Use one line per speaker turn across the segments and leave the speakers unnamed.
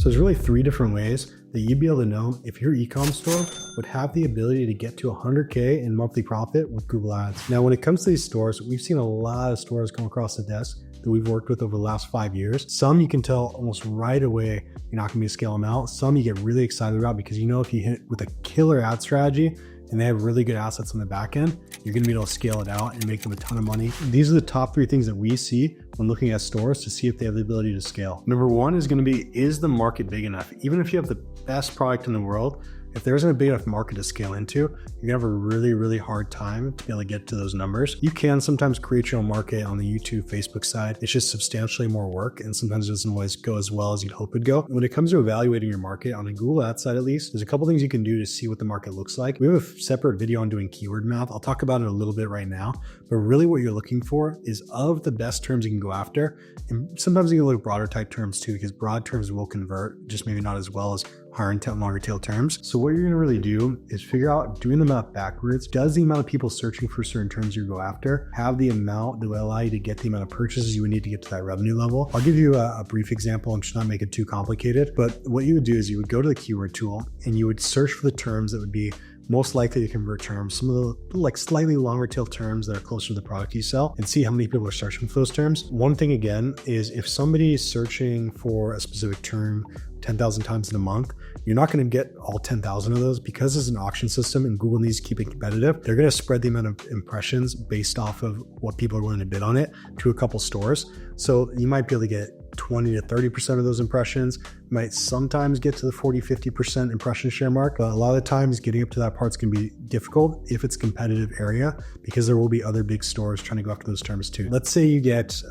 So there's really 3 different ways that you'd be able to know if your e-com store would have the ability to get to 100K in monthly profit with Google Ads. Now, when it comes to these stores, we've seen a lot of stores come across the desk that we've worked with over the last 5 years. Some you can tell almost right away you're not gonna be able to scale them out. Some you get really excited about because you know if you hit with a killer ad strategy and they have really good assets on the back end, you're gonna be able to scale it out and make them a ton of money. These are the top 3 things that we see when looking at stores to see if they have the ability to scale. Number 1 is gonna be, is the market big enough? Even if you have the best product in the world, if there isn't a big enough market to scale into, you're gonna have a really, really hard time to be able to get to those numbers. You can sometimes create your own market on the YouTube, Facebook side. It's just substantially more work and sometimes it doesn't always go as well as you'd hope it'd go. When it comes to evaluating your market on a Google Ads side, at least, there's a couple things you can do to see what the market looks like. We have a separate video on doing keyword math. I'll talk about it a little bit right now, but really what you're looking for is of the best terms you can go after. And sometimes you can look at broader type terms too, because broad terms will convert, just maybe not as well as higher intent, longer tail terms. So what you're gonna really do is figure out, doing the math backwards, does the amount of people searching for certain terms you go after have the amount that will allow you to get the amount of purchases you would need to get to that revenue level? I'll give you a brief example and just not make it too complicated, but what you would do is you would go to the keyword tool and you would search for the terms that would be most likely to convert terms, some of the like slightly longer tail terms that are closer to the product you sell, and see how many people are searching for those terms. One thing again is if somebody is searching for a specific term 10,000 times in a month, you're not going to get all 10,000 of those because it's an auction system and Google needs to keep it competitive. They're going to spread the amount of impressions based off of what people are willing to bid on it to a couple stores. So you might be able to get 20 to 30% of those impressions, might sometimes get to the 40-50% impression share mark, but a lot of the times getting up to that part's gonna be difficult if it's a competitive area because there will be other big stores trying to go after those terms too. Let's say you get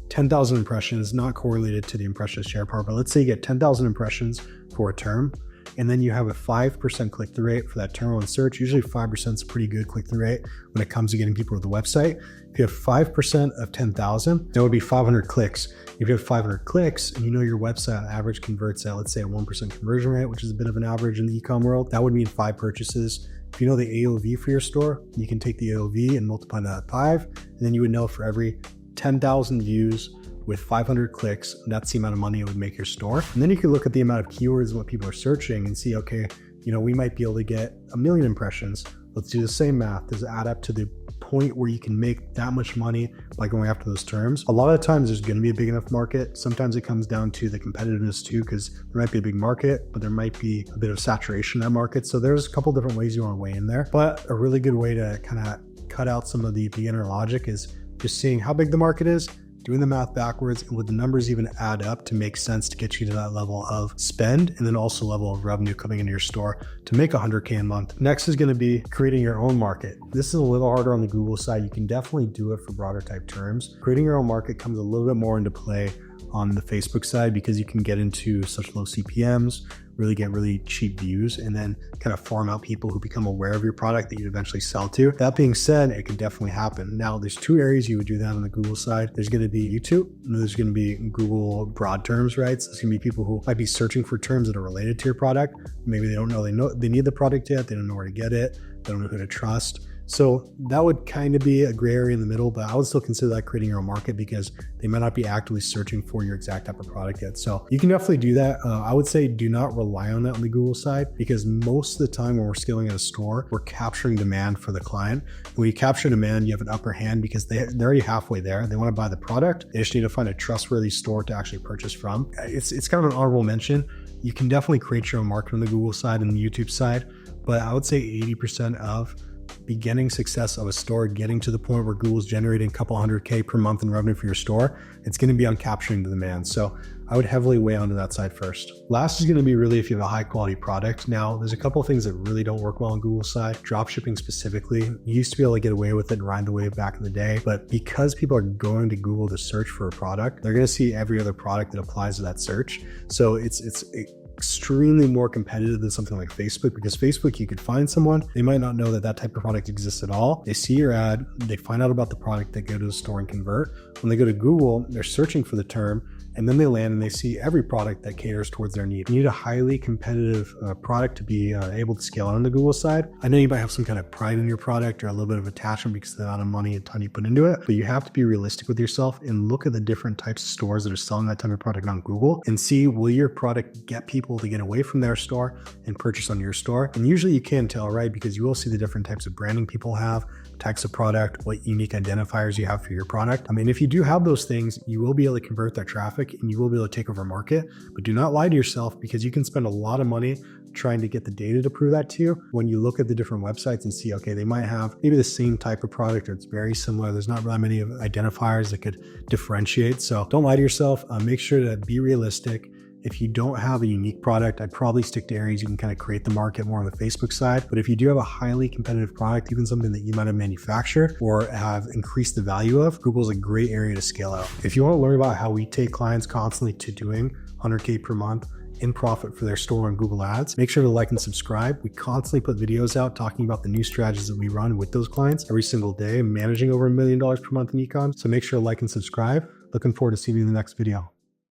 10,000 impressions, not correlated to the impression share part, but let's say you get 10,000 impressions for a term, and then you have a 5% click-through rate for that term on search. Usually 5% is a pretty good click-through rate when it comes to getting people to the website. If you have 5% of 10,000, that would be 500 clicks. If you have 500 clicks and you know your website on average converts at, let's say, a 1% conversion rate, which is a bit of an average in the e-com world, that would mean 5 purchases. If you know the AOV for your store, you can take the AOV and multiply that by 5, and then you would know for every 10,000 views with 500 clicks, that's the amount of money it would make your store. And then you can look at the amount of keywords and what people are searching and see, okay, we might be able to get 1 million impressions. Let's do the same math. Does it add up to the point where you can make that much money by going after those terms? A lot of the times there's gonna be a big enough market. Sometimes it comes down to the competitiveness too, because there might be a big market, but there might be a bit of saturation in that market. So there's a couple different ways you wanna weigh in there. But a really good way to kind of cut out some of the beginner logic is just seeing how big the market is, doing the math backwards, and would the numbers even add up to make sense to get you to that level of spend and then also level of revenue coming into your store to make 100K a month. Next is going to be creating your own market. This is a little harder on the Google side. You can definitely do it for broader type terms. Creating your own market comes a little bit more into play on the Facebook side because you can get into such low CPMs, really get really cheap views, and then kind of farm out people who become aware of your product that you eventually sell to. That being said, it can definitely happen. Now, there's 2 areas you would do that on the Google side. There's going to be YouTube, and there's going to be Google broad terms, right? So there's going to be people who might be searching for terms that are related to your product. Maybe they don't know they need the product yet. They don't know where to get it. They don't know who to trust. So that would kind of be a gray area in the middle, but I would still consider that creating your own market because they might not be actively searching for your exact type of product yet. So you can definitely do that. I would say do not rely on that on the Google side because most of the time when we're scaling at a store, we're capturing demand for the client. When you capture demand, you have an upper hand because they're already halfway there. They want to buy the product. They just need to find a trustworthy store to actually purchase from. It's kind of an honorable mention. You can definitely create your own market on the Google side and the YouTube side, but I would say 80% of beginning success of a store, getting to the point where Google's generating a couple 100K per month in revenue for your store, it's going to be on capturing the demand. So I would heavily weigh onto that side first. Last is going to be really if you have a high quality product. Now, there's a couple of things that really don't work well on Google's side. Drop shipping specifically. You used to be able to get away with it and ride the wave back in the day, but because people are going to Google to search for a product, they're going to see every other product that applies to that search. So it's extremely more competitive than something like Facebook because Facebook, you could find someone, they might not know that that type of product exists at all. They see your ad, they find out about the product, they go to the store and convert. When they go to Google, they're searching for the term and then they land and they see every product that caters towards their need. You need a highly competitive product to be able to scale on the Google side. I know you might have some kind of pride in your product or a little bit of attachment because of the amount of money and time you put into it, but you have to be realistic with yourself and look at the different types of stores that are selling that type of product on Google and see, will your product get people to get away from their store and purchase on your store? And usually you can tell, right? Because you will see the different types of branding people have, types of product, what unique identifiers you have for your product. I mean, if you do have those things, you will be able to convert that traffic and you will be able to take over market, but do not lie to yourself because you can spend a lot of money trying to get the data to prove that to you. When you look at the different websites and see, okay, they might have maybe the same type of product or it's very similar. There's not really many identifiers that could differentiate. So don't lie to yourself. Make sure to be realistic. If you don't have a unique product, I'd probably stick to areas you can kind of create the market more on the Facebook side. But if you do have a highly competitive product, even something that you might have manufactured or have increased the value of, Google's a great area to scale out. If you want to learn about how we take clients constantly to doing 100K per month in profit for their store on Google Ads, make sure to like and subscribe. We constantly put videos out talking about the new strategies that we run with those clients every single day, managing over $1 million per month in e-com. So make sure to like and subscribe. Looking forward to seeing you in the next video.